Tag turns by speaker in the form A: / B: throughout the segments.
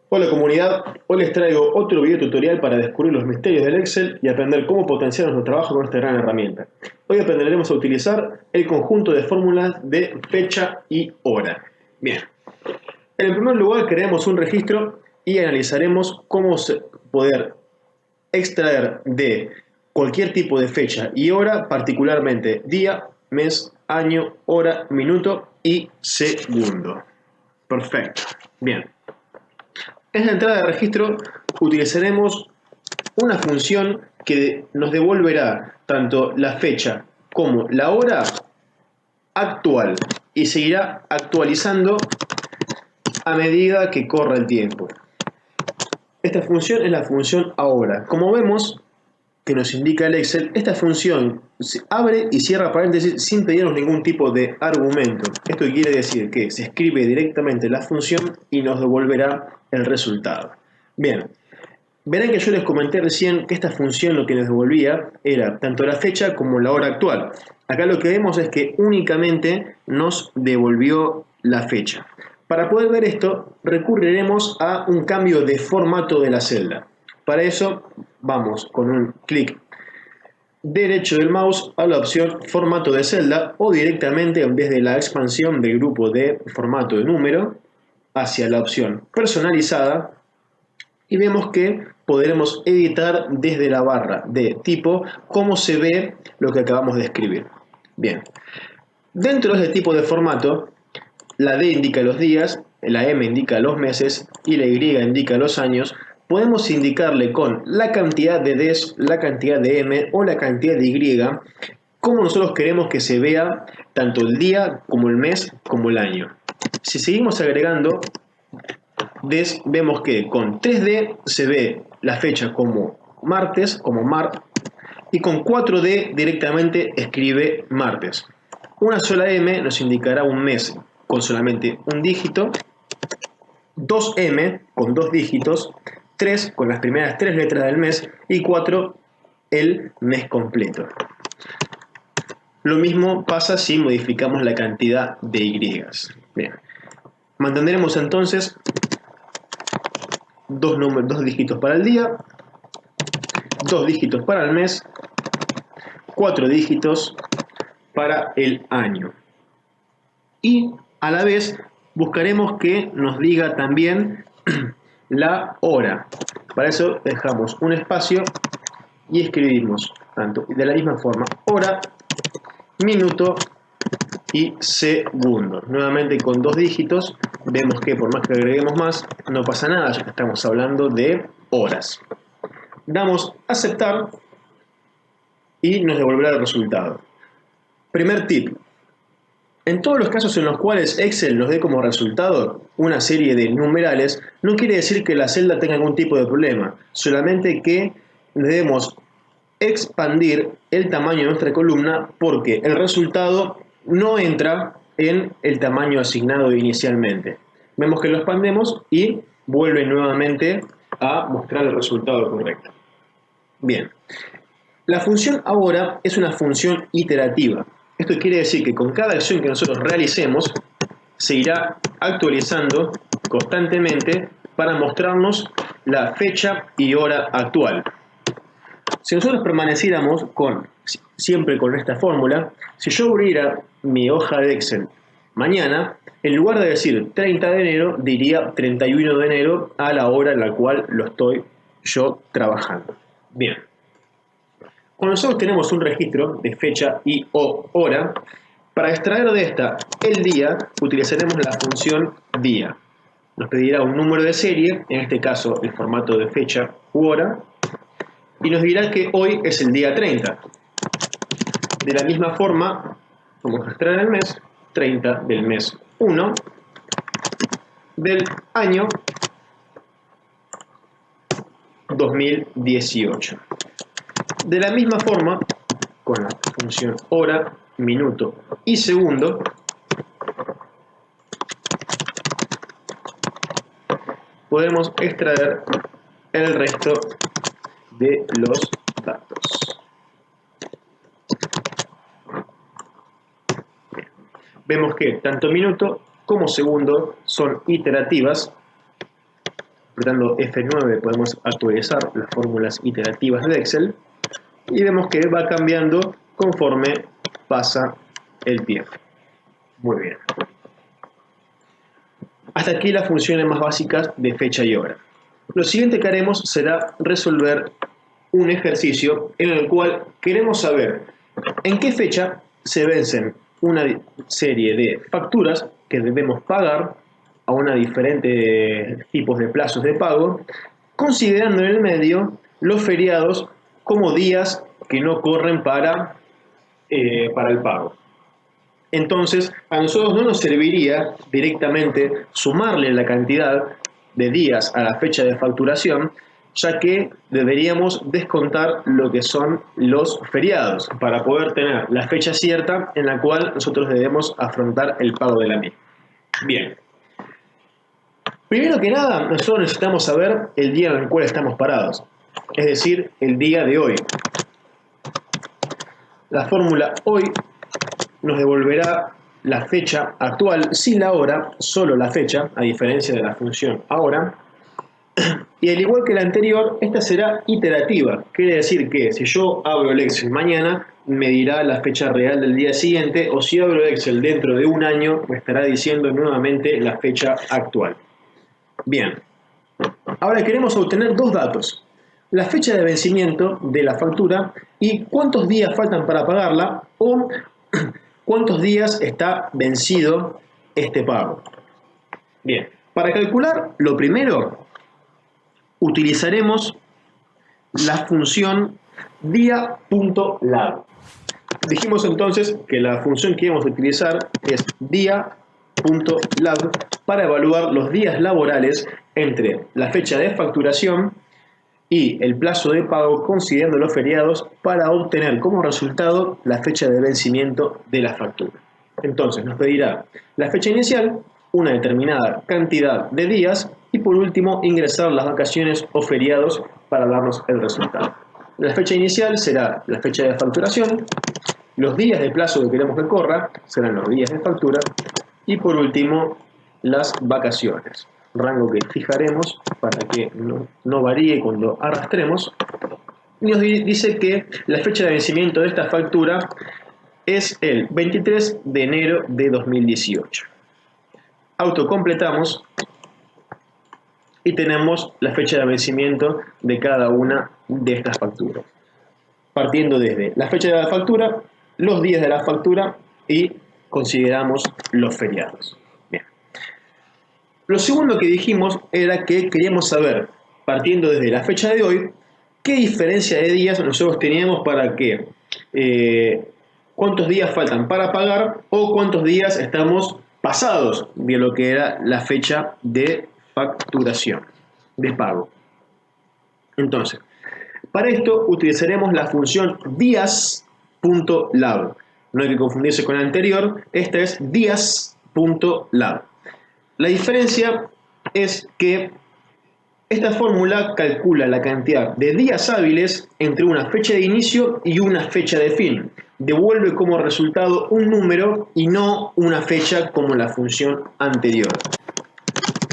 A: Hola comunidad, hoy les traigo otro video tutorial para descubrir los misterios del Excel y aprender cómo potenciar nuestro trabajo con esta gran herramienta. Hoy aprenderemos a utilizar el conjunto de fórmulas de fecha y hora. Bien, en primer lugar creamos un registro y analizaremos cómo poder extraer de cualquier tipo de fecha y hora, particularmente día, mes, año, hora, minuto y segundo. Perfecto, bien. En la entrada de registro utilizaremos una función que nos devolverá tanto la fecha como la hora actual y seguirá actualizando a medida que corra el tiempo. Esta función es la función ahora. Como vemos que nos indica el Excel, esta función se abre y cierra paréntesis sin pedirnos ningún tipo de argumento. Esto quiere decir que se escribe directamente la función y nos devolverá el resultado. Bien, verán que yo les comenté recién que esta función lo que nos devolvía era tanto la fecha como la hora actual. Acá lo que vemos es que únicamente nos devolvió la fecha. Para poder ver esto, recurriremos a un cambio de formato de la celda. Para eso, vamos con un clic derecho del mouse a la opción formato de celda o directamente desde la expansión del grupo de formato de número hacia la opción personalizada y vemos que podremos editar desde la barra de tipo cómo se ve lo que acabamos de escribir. Bien, dentro de este tipo de formato, la D indica los días, la M indica los meses y la Y indica los años. Podemos indicarle con la cantidad de Ds, la cantidad de M o la cantidad de Y, cómo nosotros queremos que se vea tanto el día como el mes como el año. Si seguimos agregando Ds, vemos que con 3D se ve la fecha como martes, como mar, y con 4D directamente escribe martes. Una sola M nos indicará un mes con solamente un dígito, 2M con dos dígitos, 3 con las primeras 3 letras del mes y 4 el mes completo. Lo mismo pasa si modificamos la cantidad de Y. Bien. Mantendremos entonces dos dígitos para el día, 2 dígitos para el mes, 4 dígitos para el año. Y a la vez buscaremos que nos diga también la hora. Para eso dejamos un espacio y escribimos tanto de la misma forma hora, minuto y segundo. Nuevamente con 2 dígitos. Vemos que por más que agreguemos más no pasa nada, ya que estamos hablando de horas. Damos aceptar y nos devolverá el resultado. Primer tip: en todos los casos en los cuales Excel nos dé como resultado una serie de numerales, no quiere decir que la celda tenga algún tipo de problema, solamente que debemos expandir el tamaño de nuestra columna porque el resultado no entra en el tamaño asignado inicialmente. Vemos que lo expandemos y vuelve nuevamente a mostrar el resultado correcto. Bien, la función ahora es una función iterativa. Esto quiere decir que con cada acción que nosotros realicemos se irá actualizando constantemente para mostrarnos la fecha y hora actual. Si nosotros permaneciéramos siempre con esta fórmula, si yo abriera mi hoja de Excel mañana, en lugar de decir 30 de enero, diría 31 de enero a la hora en la cual lo estoy yo trabajando. Bien. Cuando nosotros tenemos un registro de fecha y o hora, para extraer de esta el día, utilizaremos la función día. Nos pedirá un número de serie, en este caso el formato de fecha u hora, y nos dirá que hoy es el día 30. De la misma forma, vamos a extraer el mes, 30 del mes 1, del año 2018. De la misma forma, con la función hora, minuto y segundo, podemos extraer el resto de los datos. Vemos que tanto minuto como segundo son iterativas apretando F9 podemos actualizar las fórmulas iterativas de Excel y vemos que va cambiando conforme pasa el tiempo. Muy bien. Hasta aquí las funciones más básicas de fecha y hora. Lo siguiente que haremos será resolver un ejercicio en el cual queremos saber en qué fecha se vencen una serie de facturas que debemos pagar a una diferentes tipos de plazos de pago, considerando en el medio los feriados como días que no corren para el pago. Entonces, a nosotros no nos serviría directamente sumarle la cantidad de días a la fecha de facturación, ya que deberíamos descontar lo que son los feriados para poder tener la fecha cierta en la cual nosotros debemos afrontar el pago de la misma. Bien. Primero que nada, nosotros necesitamos saber el día en el cual estamos parados, es decir, el día de hoy. La fórmula hoy nos devolverá la fecha actual sin la hora, solo la fecha, a diferencia de la función ahora. Y al igual que la anterior, esta será iterativa. Quiere decir que si yo abro el Excel mañana, me dirá la fecha real del día siguiente, o si abro el Excel dentro de un año, me estará diciendo nuevamente la fecha actual. Bien. Ahora queremos obtener dos datos. La fecha de vencimiento de la factura y cuántos días faltan para pagarla o cuántos días está vencido este pago. Bien, para calcular lo primero, utilizaremos la función dia.lab. Dijimos entonces que la función que íbamos a utilizar es dia.lab para evaluar los días laborales entre la fecha de facturación y el plazo de pago considerando los feriados para obtener como resultado la fecha de vencimiento de la factura. Entonces nos pedirá la fecha inicial, una determinada cantidad de días y por último ingresar las vacaciones o feriados para darnos el resultado. La fecha inicial será la fecha de facturación, los días de plazo que queremos que corra serán los días de factura y por último las vacaciones. Rango que fijaremos para que no varíe cuando arrastremos. Y nos dice que la fecha de vencimiento de esta factura es el 23 de enero de 2018. Autocompletamos y tenemos la fecha de vencimiento de cada una de estas facturas. Partiendo desde la fecha de la factura, los días de la factura y consideramos los feriados. Lo segundo que dijimos era que queríamos saber, partiendo desde la fecha de hoy, qué diferencia de días nosotros teníamos para que, cuántos días faltan para pagar o cuántos días estamos pasados de lo que era la fecha de facturación, de pago. Entonces, para esto utilizaremos la función días.lab. No hay que confundirse con la anterior, esta es días.lab. La diferencia es que esta fórmula calcula la cantidad de días hábiles entre una fecha de inicio y una fecha de fin. Devuelve como resultado un número y no una fecha como la función anterior.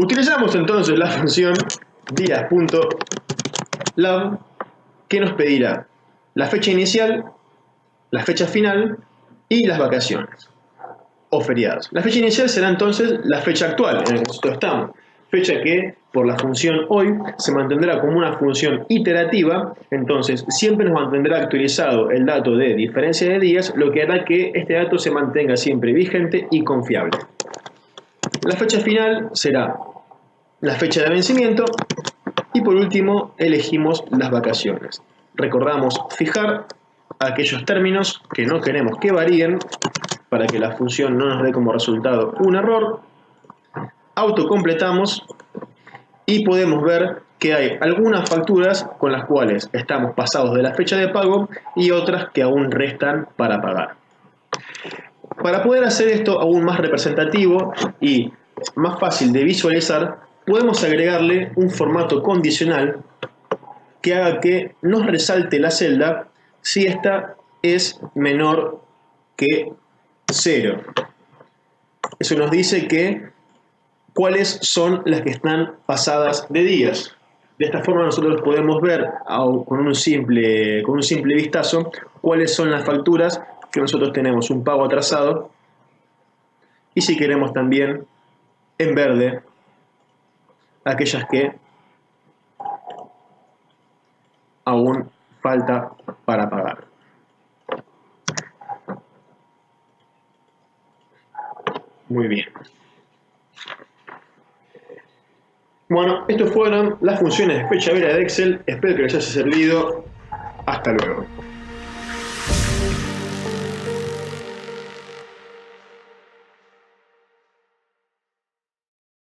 A: Utilizamos entonces la función días.lab que nos pedirá la fecha inicial, la fecha final y las vacaciones o feriados. La fecha inicial será entonces la fecha actual en la que nosotros estamos, fecha que por la función hoy se mantendrá como una función iterativa, entonces siempre nos mantendrá actualizado el dato de diferencia de días, lo que hará que este dato se mantenga siempre vigente y confiable. La fecha final será la fecha de vencimiento y por último elegimos las vacaciones. Recordamos fijar aquellos términos que no queremos que varíen para que la función no nos dé como resultado un error. Autocompletamos y podemos ver que hay algunas facturas con las cuales estamos pasados de la fecha de pago y otras que aún restan para pagar. Para poder hacer esto aún más representativo y más fácil de visualizar, podemos agregarle un formato condicional que haga que nos resalte la celda si esta es menor que 0. Eso nos dice que cuáles son las que están pasadas de días. De esta forma nosotros podemos ver con un simple vistazo cuáles son las facturas que nosotros tenemos un pago atrasado, y si queremos también en verde aquellas que aún falta para pagar. Muy bien. Bueno, estas fueron las funciones de fecha vera de Excel. Espero que les haya servido. Hasta luego.